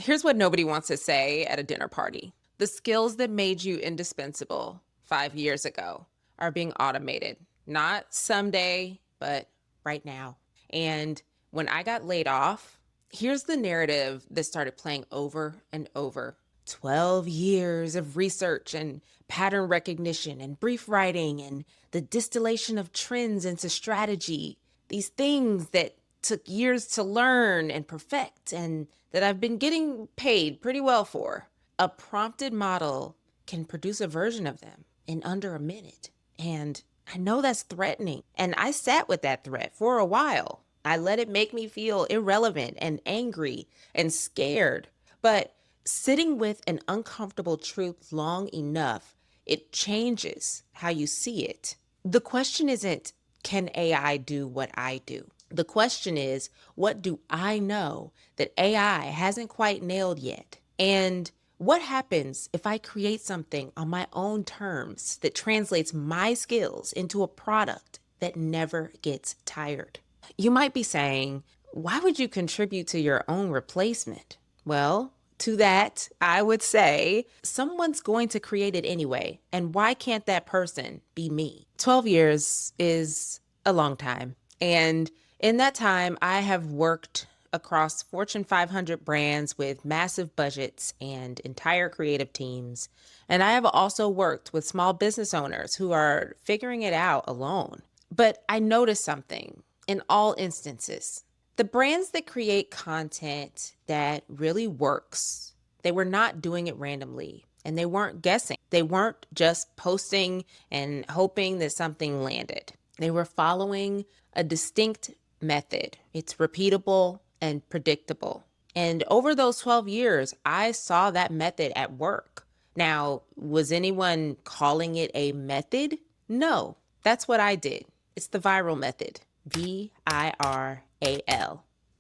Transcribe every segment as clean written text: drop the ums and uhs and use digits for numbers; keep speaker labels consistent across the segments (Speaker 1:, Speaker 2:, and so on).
Speaker 1: Here's what nobody wants to say at a dinner party. The skills that made you indispensable 5 years ago are being automated. Not someday, but right now. And when I got laid off, here's the narrative that started playing over and over. 12 years of research and pattern recognition and brief writing and the distillation of trends into strategy. These things that took years to learn and perfect and that I've been getting paid pretty well for. A prompted model can produce a version of them in under a minute. And I know that's threatening. And I sat with that threat for a while. I let it make me feel irrelevant and angry and scared. But sitting with an uncomfortable truth long enough, it changes how you see it. The question isn't, can AI do what I do? The question is, what do I know that AI hasn't quite nailed yet? And what happens if I create something on my own terms that translates my skills into a product that never gets tired? You might be saying, why would you contribute to your own replacement? Well, to that, I would say someone's going to create it anyway. And why can't that person be me? 12 years is a long time. And in that time, I have worked across Fortune 500 brands with massive budgets and entire creative teams. And I have also worked with small business owners who are figuring it out alone. But I noticed something in all instances. The brands that create content that really works, they were not doing it randomly and they weren't guessing. They weren't just posting and hoping that something landed. They were following a distinct method. It's repeatable and predictable. And over those 12 years, I saw that method at work. Now, was anyone calling it a method? No, that's what I did. It's the viral method. VIRAL.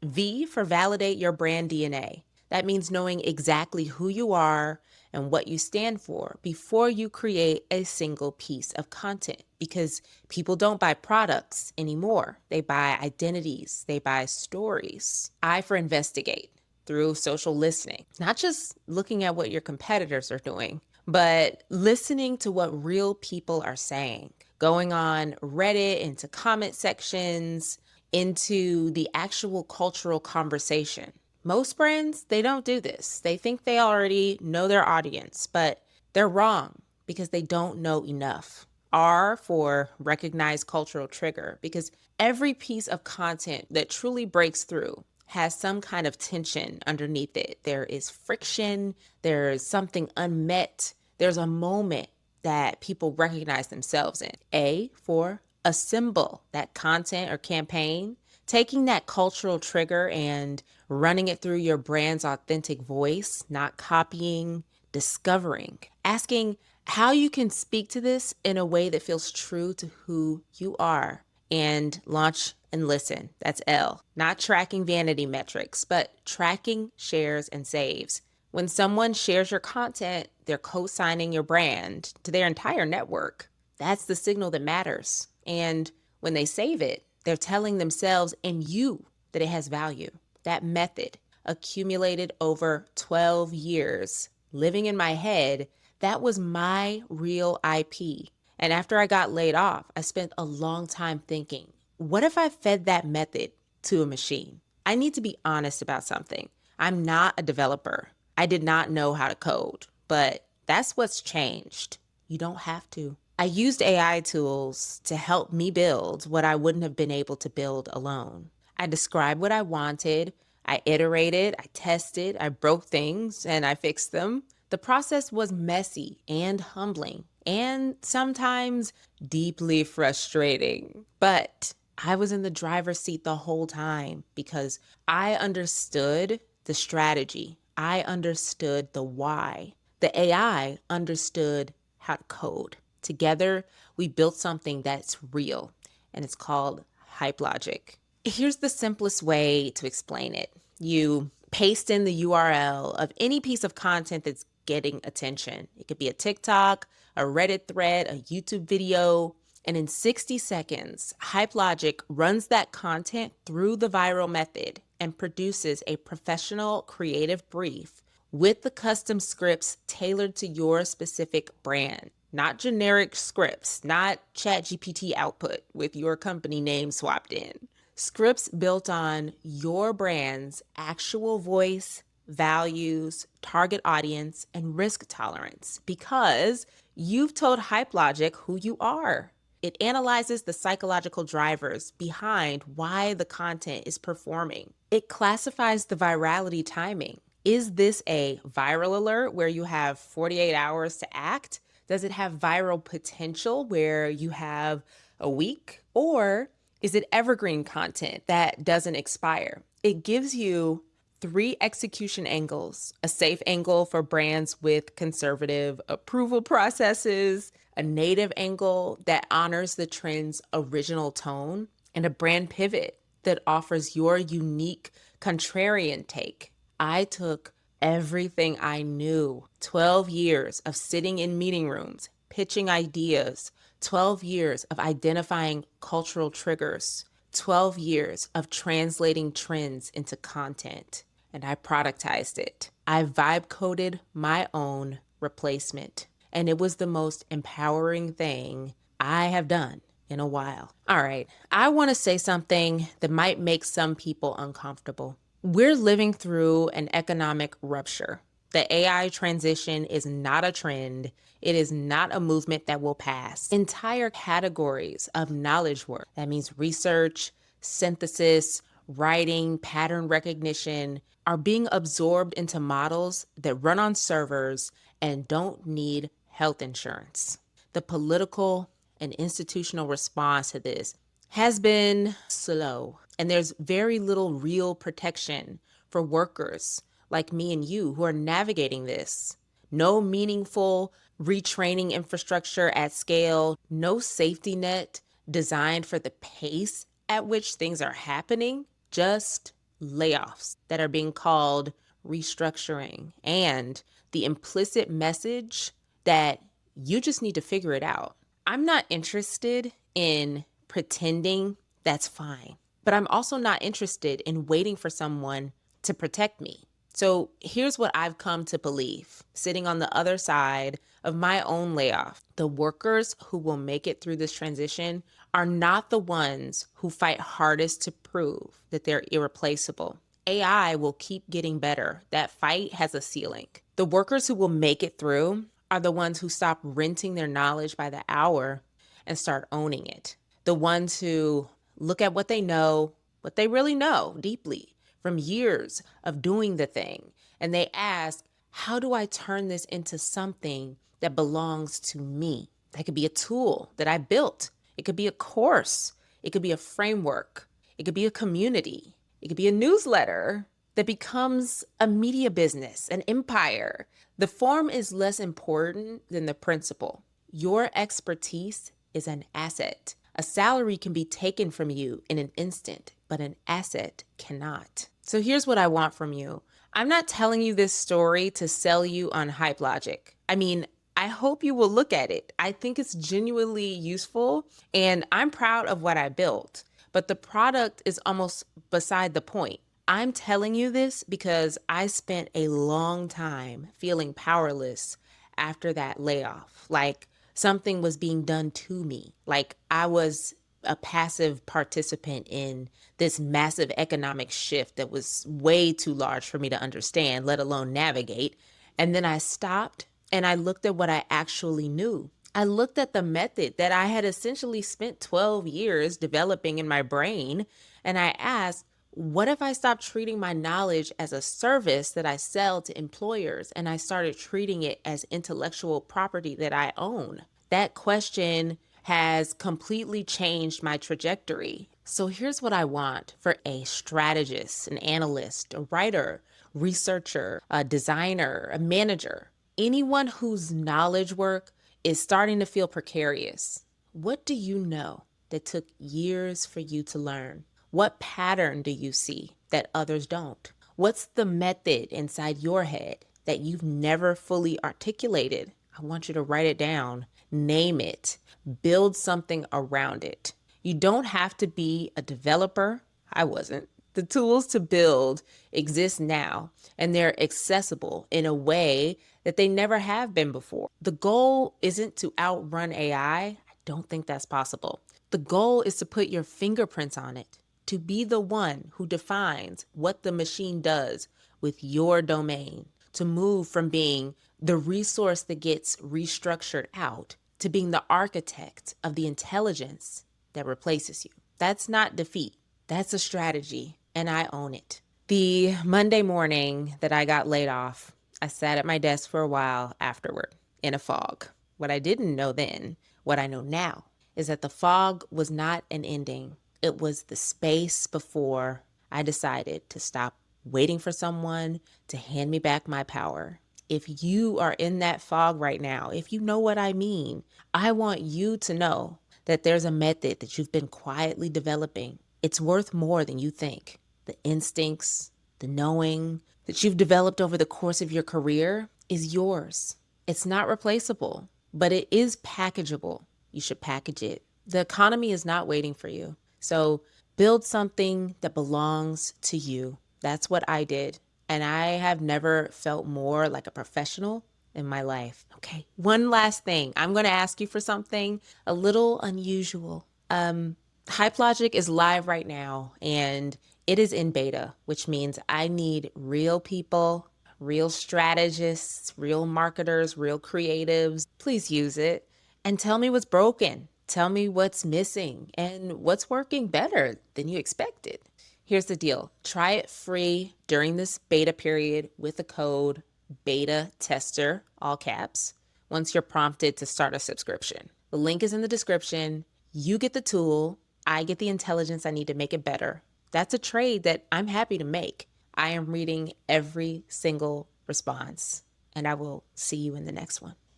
Speaker 1: V for validate your brand DNA. That means knowing exactly who you are and what you stand for before you create a single piece of content. Because people don't buy products anymore. They buy identities, they buy stories. I for investigate through social listening, not just looking at what your competitors are doing, but listening to what real people are saying, going on Reddit, into comment sections, into the actual cultural conversation. Most brands, they don't do this. They think they already know their audience, but they're wrong because they don't know enough. R for recognize cultural trigger, because every piece of content that truly breaks through has some kind of tension underneath it. There is friction, there's something unmet, there's a moment that people recognize themselves in. A for assemble, that content or campaign, taking that cultural trigger and running it through your brand's authentic voice, not copying, discovering, asking how you can speak to this in a way that feels true to who you are, and launch and listen. That's L. Not tracking vanity metrics, but tracking shares and saves. When someone shares your content, they're co-signing your brand to their entire network. That's the signal that matters. And when they save it, they're telling themselves and you that it has value. That method accumulated over 12 years living in my head. That was my real IP. And after I got laid off, I spent a long time thinking, what if I fed that method to a machine? I need to be honest about something. I'm not a developer. I did not know how to code, but that's what's changed. You don't have to. I used AI tools to help me build what I wouldn't have been able to build alone. I described what I wanted, I iterated, I tested, I broke things, and I fixed them. The process was messy and humbling, and sometimes deeply frustrating. But I was in the driver's seat the whole time because I understood the strategy. I understood the why. The AI understood how to code. Together, we built something that's real, and it's called HypeLogic. Here's the simplest way to explain it. You paste in the URL of any piece of content that's getting attention. It could be a TikTok, a Reddit thread, a YouTube video, and in 60 seconds, HypeLogic runs that content through the viral method, and produces a professional creative brief with the custom scripts tailored to your specific brand. Not generic scripts, not ChatGPT output with your company name swapped in. Scripts built on your brand's actual voice, values, target audience, and risk tolerance because you've told HypeLogic who you are. It analyzes the psychological drivers behind why the content is performing. It classifies the virality timing. Is this a viral alert where you have 48 hours to act? Does it have viral potential where you have a week? Or is it evergreen content that doesn't expire? It gives you 3 execution angles: a safe angle for brands with conservative approval processes, a native angle that honors the trend's original tone, and a brand pivot that offers your unique contrarian take. I took everything I knew, 12 years of sitting in meeting rooms, pitching ideas, 12 years of identifying cultural triggers, 12 years of translating trends into content, and I productized it. I vibe coded my own replacement, and it was the most empowering thing I have done in a while. All right, I want to say something that might make some people uncomfortable. We're living through an economic rupture. The AI transition is not a trend. It is not a movement that will pass. Entire categories of knowledge work, that means research, synthesis, writing, pattern recognition, are being absorbed into models that run on servers and don't need health insurance. The political and institutional response to this has been slow, and there's very little real protection for workers like me and you who are navigating this. No meaningful retraining infrastructure at scale, no safety net designed for the pace at which things are happening, just layoffs that are being called restructuring, and the implicit message that you just need to figure it out. I'm not interested in pretending that's fine, but I'm also not interested in waiting for someone to protect me. So here's what I've come to believe, sitting on the other side of my own layoff. The workers who will make it through this transition are not the ones who fight hardest to prove that they're irreplaceable. AI will keep getting better. That fight has a ceiling. The workers who will make it through are the ones who stop renting their knowledge by the hour and start owning it. The ones who look at what they know, what they really know deeply from years of doing the thing, and they ask, how do I turn this into something that belongs to me? That could be a tool that I built. It could be a course. It could be a framework. It could be a community. It could be a newsletter that becomes a media business, an empire. The form is less important than the principle. Your expertise is an asset. A salary can be taken from you in an instant, but an asset cannot. So here's what I want from you. I'm not telling you this story to sell you on HypeLogic. I mean, I hope you will look at it. I think it's genuinely useful, and I'm proud of what I built, but the product is almost beside the point. I'm telling you this because I spent a long time feeling powerless after that layoff. Like something was being done to me. Like I was a passive participant in this massive economic shift that was way too large for me to understand, let alone navigate. And then I stopped and I looked at what I actually knew. I looked at the method that I had essentially spent 12 years developing in my brain, and I asked, what if I stopped treating my knowledge as a service that I sell to employers and I started treating it as intellectual property that I own? That question has completely changed my trajectory. So here's what I want for a strategist, an analyst, a writer, researcher, a designer, a manager, anyone whose knowledge work is starting to feel precarious. What do you know that took years for you to learn? What pattern do you see that others don't? What's the method inside your head that you've never fully articulated? I want you to write it down, name it, build something around it. You don't have to be a developer. I wasn't. The tools to build exist now, and they're accessible in a way that they never have been before. The goal isn't to outrun AI. I don't think that's possible. The goal is to put your fingerprints on it, to be the one who defines what the machine does with your domain, to move from being the resource that gets restructured out to being the architect of the intelligence that replaces you. That's not defeat. That's a strategy, and I own it. The Monday morning that I got laid off, I sat at my desk for a while afterward in a fog. What I didn't know then, what I know now, is that the fog was not an ending. It was the space before I decided to stop waiting for someone to hand me back my power. If you are in that fog right now, if you know what I mean, I want you to know that there's a method that you've been quietly developing. It's worth more than you think. The instincts, the knowing that you've developed over the course of your career is yours. It's not replaceable, but it is packageable. You should package it. The economy is not waiting for you. So build something that belongs to you. That's what I did. And I have never felt more like a professional in my life. Okay, one last thing. I'm going to ask you for something a little unusual. HypeLogic is live right now and it is in beta, which means I need real people, real strategists, real marketers, real creatives. Please use it and tell me what's broken. Tell me what's missing and what's working better than you expected. Here's the deal. Try it free during this beta period with the code beta tester, all caps, once you're prompted to start a subscription. The link is in the description. You get the tool. I get the intelligence I need to make it better. That's a trade that I'm happy to make. I am reading every single response, and I will see you in the next one.